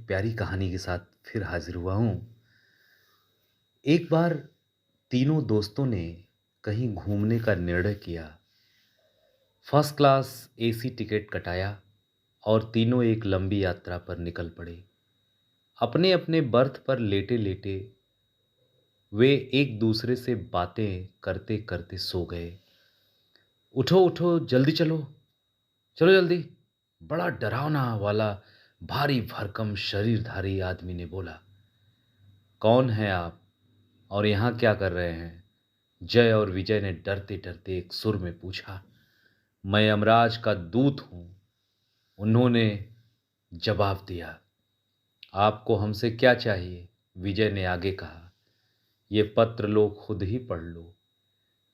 प्यारी कहानी के साथ फिर हाजिर हुआ हूँ। एक बार तीनों दोस्तों ने कहीं घूमने का निर्णय किया। फर्स्ट क्लास एसी टिकट कटाया और तीनों एक लंबी यात्रा पर निकल पड़े। अपने अपने बर्थ पर लेटे लेटे वे एक दूसरे से बातें करते करते सो गए। उठो उठो, जल्दी चलो, चलो जल्दी, बड़ा डरावना वाला भारी भरकम शरीरधारी आदमी ने बोला। कौन है आप और यहाँ क्या कर रहे हैं? जय और विजय ने डरते डरते एक सुर में पूछा। मैं यमराज का दूत हूं, उन्होंने जवाब दिया। आपको हमसे क्या चाहिए? विजय ने आगे कहा। ये पत्र लो, खुद ही पढ़ लो।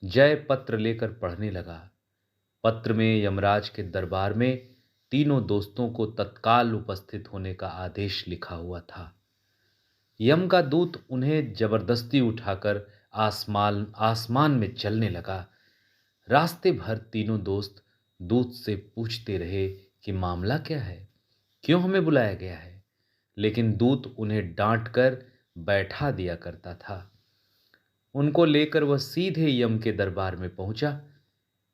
जय पत्र लेकर पढ़ने लगा। पत्र में यमराज के दरबार में तीनों दोस्तों को तत्काल उपस्थित होने का आदेश लिखा हुआ था। यम का दूत उन्हें जबरदस्ती उठाकर आसमान आसमान में चलने लगा। रास्ते भर तीनों दोस्त दूत से पूछते रहे कि मामला क्या है, क्यों हमें बुलाया गया है। लेकिन दूत उन्हें डांट कर बैठा दिया करता था। उनको लेकर वह सीधे यम के दरबार में पहुंचा।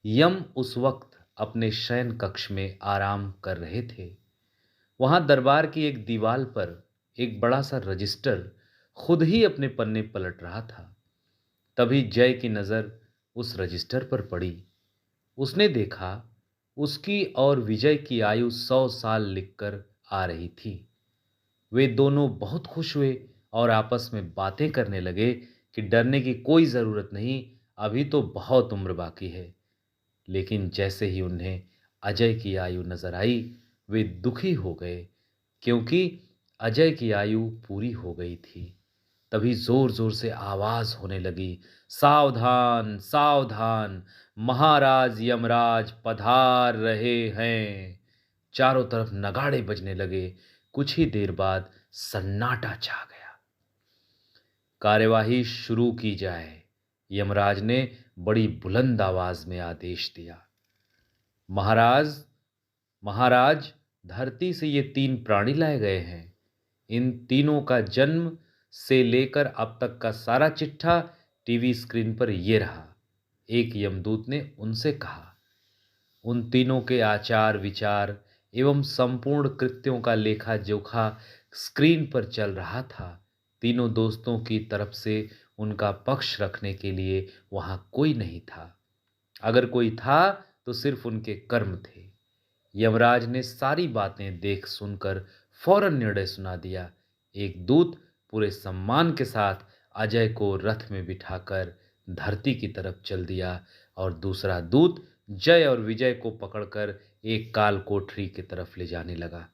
यम उस वक्त अपने शयन कक्ष में आराम कर रहे थे। वहां दरबार की एक दीवार पर एक बड़ा सा रजिस्टर खुद ही अपने पन्ने पलट रहा था। तभी जय की नजर उस रजिस्टर पर पड़ी। उसने देखा उसकी और विजय की आयु 100 साल लिखकर आ रही थी। वे दोनों बहुत खुश हुए और आपस में बातें करने लगे कि डरने की कोई जरूरत नहीं, अभी तो बहुत उम्र बाकी है। लेकिन जैसे ही उन्हें अजय की आयु नजर आई, वे दुखी हो गए, क्योंकि अजय की आयु पूरी हो गई थी। तभी जोर जोर से आवाज होने लगी। सावधान सावधान, महाराज यमराज पधार रहे हैं। चारों तरफ नगाड़े बजने लगे। कुछ ही देर बाद सन्नाटा छा गया। कार्यवाही शुरू की जाए, यमराज ने बड़ी बुलंद आवाज में आदेश दिया। महाराज, महाराज, धरती से ये तीन प्राणी लाए गए हैं। इन तीनों का जन्म से लेकर अब तक का सारा चिट्ठा टीवी स्क्रीन पर ये रहा। एक यमदूत ने उनसे कहा। उन तीनों के आचार विचार एवं संपूर्ण कृत्यों का लेखा जोखा स्क्रीन पर चल रहा था। तीनों दोस्तों की तरफ से उनका पक्ष रखने के लिए वहां कोई नहीं था। अगर कोई था तो सिर्फ उनके कर्म थे। यमराज ने सारी बातें देख सुनकर फौरन निर्णय सुना दिया। एक दूत पूरे सम्मान के साथ अजय को रथ में बिठाकर धरती की तरफ चल दिया और दूसरा दूत जय और विजय को पकड़कर एक काल कोठरी की तरफ ले जाने लगा।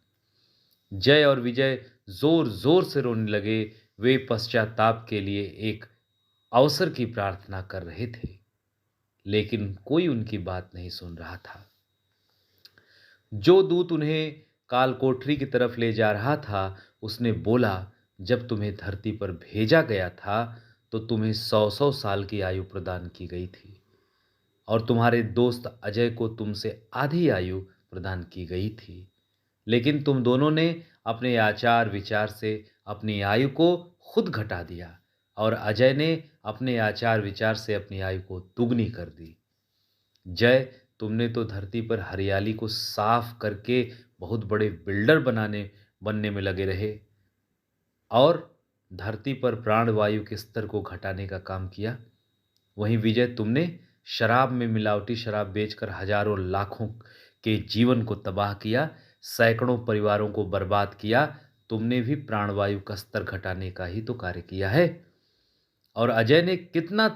जय और विजय जोर जोर से रोने लगे। वे पश्चाताप के लिए एक अवसर की प्रार्थना कर रहे थे, लेकिन कोई उनकी बात नहीं सुन रहा था। जो दूत उन्हें काल कोठरी की तरफ ले जा रहा था, उसने बोला, जब तुम्हें धरती पर भेजा गया था तो तुम्हें 100 100 साल की आयु प्रदान की गई थी और तुम्हारे दोस्त अजय को तुमसे आधी आयु प्रदान की गई थी। लेकिन तुम दोनों ने अपने आचार विचार से अपनी आयु को खुद घटा दिया और अजय ने अपने आचार विचार से अपनी आयु को दुगनी कर दी। जय, तुमने तो धरती पर हरियाली को साफ करके बहुत बड़े बिल्डर बनने में लगे रहे और धरती पर प्राणवायु के स्तर को घटाने का काम किया। वहीं विजय, तुमने शराब में मिलावटी शराब बेचकर हजारों लाखों के जीवन को तबाह किया, सैकड़ों परिवारों को बर्बाद किया। तुमने भी प्राणवायु का स्तर घटाने का ही तो कार्य किया है। और अजय ने कितना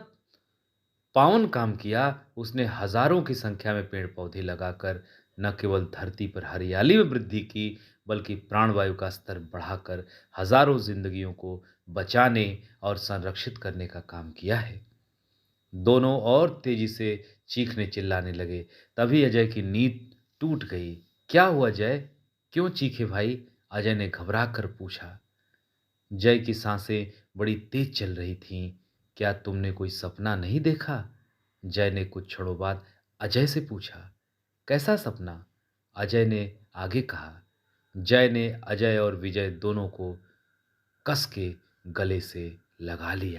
पावन काम किया। उसने हजारों की संख्या में पेड़ पौधे लगाकर न केवल धरती पर हरियाली में वृद्धि की, बल्कि प्राणवायु का स्तर बढ़ाकर हजारों जिंदगियों को बचाने और संरक्षित करने का काम किया है। दोनों और तेजी से चीखने चिल्लाने लगे। तभी अजय की नींद टूट गई। क्या हुआ जय, क्यों चीखे भाई? अजय ने घबरा कर पूछा। जय की सांसें बड़ी तेज चल रही थीं। क्या तुमने कोई सपना नहीं देखा? जय ने कुछ क्षणों बाद अजय से पूछा। कैसा सपना? अजय ने आगे कहा। जय ने अजय और विजय दोनों को कस के गले से लगा लिया।